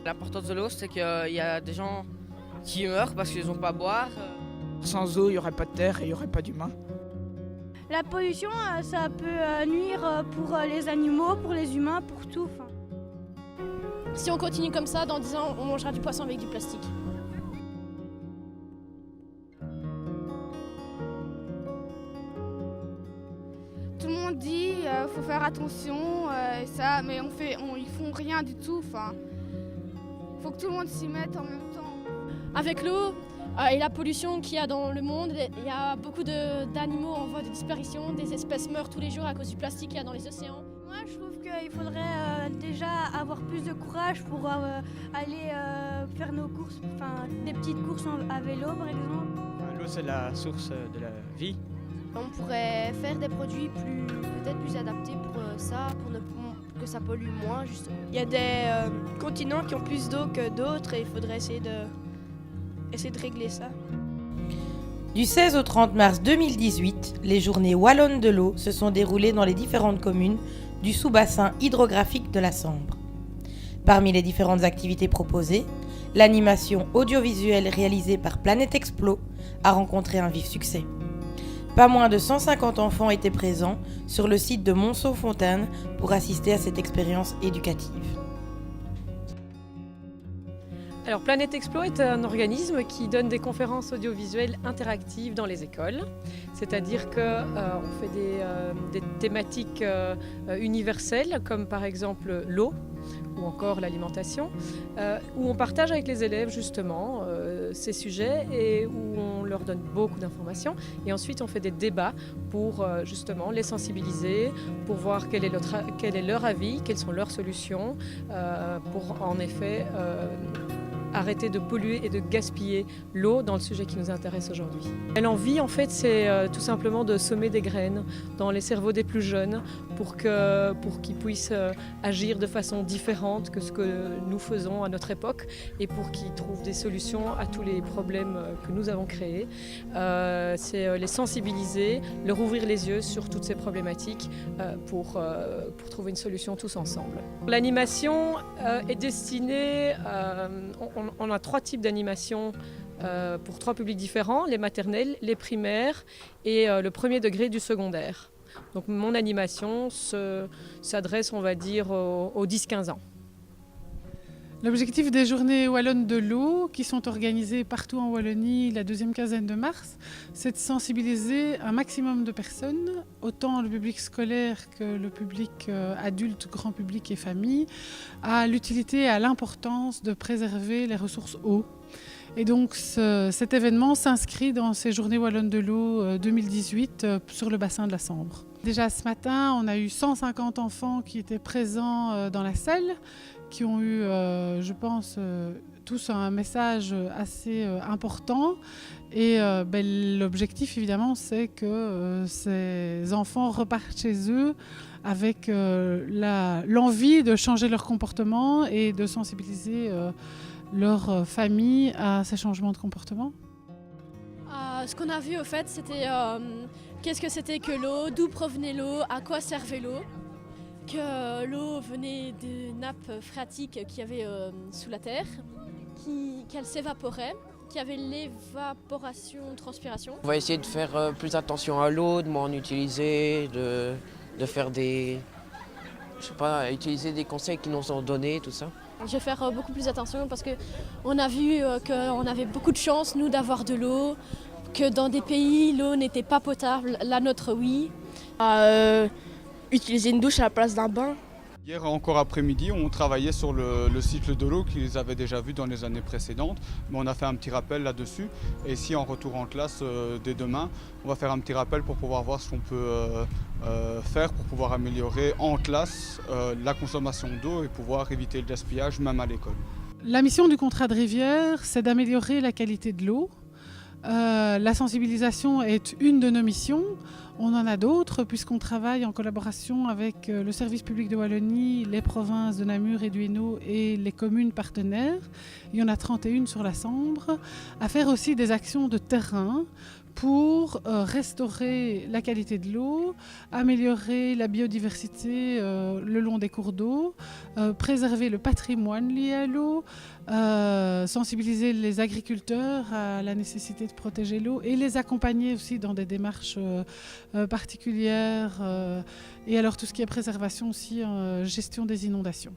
L'importance de l'eau, c'est qu'il y a des gens qui meurent parce qu'ils n'ont pas à boire. Sans eau, il n'y aurait pas de terre et il n'y aurait pas d'humains. La pollution, ça peut nuire pour les animaux, pour les humains, pour tout. Si on continue comme ça, dans 10 ans, on mangera du poisson avec du plastique. Tout le monde dit faut faire attention, ça, mais ils font rien du tout. Faut que tout le monde s'y mette en même temps. Avec l'eau et la pollution qu'il y a dans le monde, il y a beaucoup d'animaux en voie de disparition, des espèces meurent tous les jours à cause du plastique qu'il y a dans les océans. Moi, je trouve qu'il faudrait déjà avoir plus de courage pour aller faire nos courses, des petites courses à vélo par exemple. L'eau, c'est la source de la vie. On pourrait faire des produits peut-être plus adaptés pour ça, que ça pollue moins justement. Il y a des continents qui ont plus d'eau que d'autres et il faudrait essayer de régler ça. Du 16 au 30 mars 2018, les journées wallonnes de l'eau se sont déroulées dans les différentes communes du sous-bassin hydrographique de la Sambre. Parmi les différentes activités proposées, l'animation audiovisuelle réalisée par Planète Explo a rencontré un vif succès. Pas moins de 150 enfants étaient présents sur le site de Monceau-Fontaine pour assister à cette expérience éducative. Alors Planète Explo est un organisme qui donne des conférences audiovisuelles interactives dans les écoles. C'est-à-dire qu'on fait des thématiques universelles comme par exemple l'eau ou encore l'alimentation, où on partage avec les élèves justement ces sujets et où on leur donne beaucoup d'informations. Et ensuite on fait des débats pour justement les sensibiliser, pour voir quel est leur avis, quelles sont leurs solutions, pour en effet arrêter de polluer et de gaspiller l'eau dans le sujet qui nous intéresse aujourd'hui. L'envie, en fait, c'est tout simplement de semer des graines dans les cerveaux des plus jeunes pour qu'ils puissent agir de façon différente que ce que nous faisons à notre époque et pour qu'ils trouvent des solutions à tous les problèmes que nous avons créés. C'est les sensibiliser, leur ouvrir les yeux sur toutes ces problématiques pour trouver une solution tous ensemble. L'animation est destinée, on a 3 types d'animation pour 3 publics différents, les maternelles, les primaires et le premier degré du secondaire. Donc mon animation s'adresse, on va dire, aux 10-15 ans. L'objectif des journées wallonnes de l'eau, qui sont organisées partout en Wallonie la deuxième quinzaine de mars, c'est de sensibiliser un maximum de personnes, autant le public scolaire que le public adulte, grand public et famille, à l'utilité et à l'importance de préserver les ressources eau. Et donc cet événement s'inscrit dans ces journées wallonnes de l'eau 2018 sur le bassin de la Sambre. Déjà ce matin, on a eu 150 enfants qui étaient présents dans la salle, qui ont eu, je pense, tous un message assez important. Et l'objectif, évidemment, c'est que ces enfants repartent chez eux avec l'envie de changer leur comportement et de sensibiliser leur famille à ces changements de comportement. Ce qu'on a vu, au fait, c'était qu'est-ce que c'était que l'eau, d'où provenait l'eau, à quoi servait l'eau. Que l'eau venait des nappes phréatiques qu'il y avait sous la terre, qu'elle s'évaporait, qu'il y avait l'évaporation, transpiration. On va essayer de faire plus attention à l'eau, de moins en utiliser, de faire utiliser des conseils qui nous sont donnés, tout ça. Je vais faire beaucoup plus attention parce qu'on a vu qu'on avait beaucoup de chance, nous, d'avoir de l'eau, que dans des pays, l'eau n'était pas potable, la nôtre, oui. Utiliser une douche à la place d'un bain. Hier encore après-midi, on travaillait sur le cycle de l'eau qu'ils avaient déjà vu dans les années précédentes, mais on a fait un petit rappel là-dessus. Et ici, en retour en classe dès demain, on va faire un petit rappel pour pouvoir voir ce qu'on peut faire pour pouvoir améliorer en classe la consommation d'eau et pouvoir éviter le gaspillage même à l'école. La mission du contrat de rivière, c'est d'améliorer la qualité de l'eau. La sensibilisation est une de nos missions. On en a d'autres puisqu'on travaille en collaboration avec le service public de Wallonie, les provinces de Namur et du Hainaut et les communes partenaires. Il y en a 31 sur la Sambre, à faire aussi des actions de terrain pour restaurer la qualité de l'eau, améliorer la biodiversité le long des cours d'eau, préserver le patrimoine lié à l'eau, sensibiliser les agriculteurs à la nécessité de protéger l'eau et les accompagner aussi dans des démarches particulières et alors tout ce qui est préservation aussi, gestion des inondations.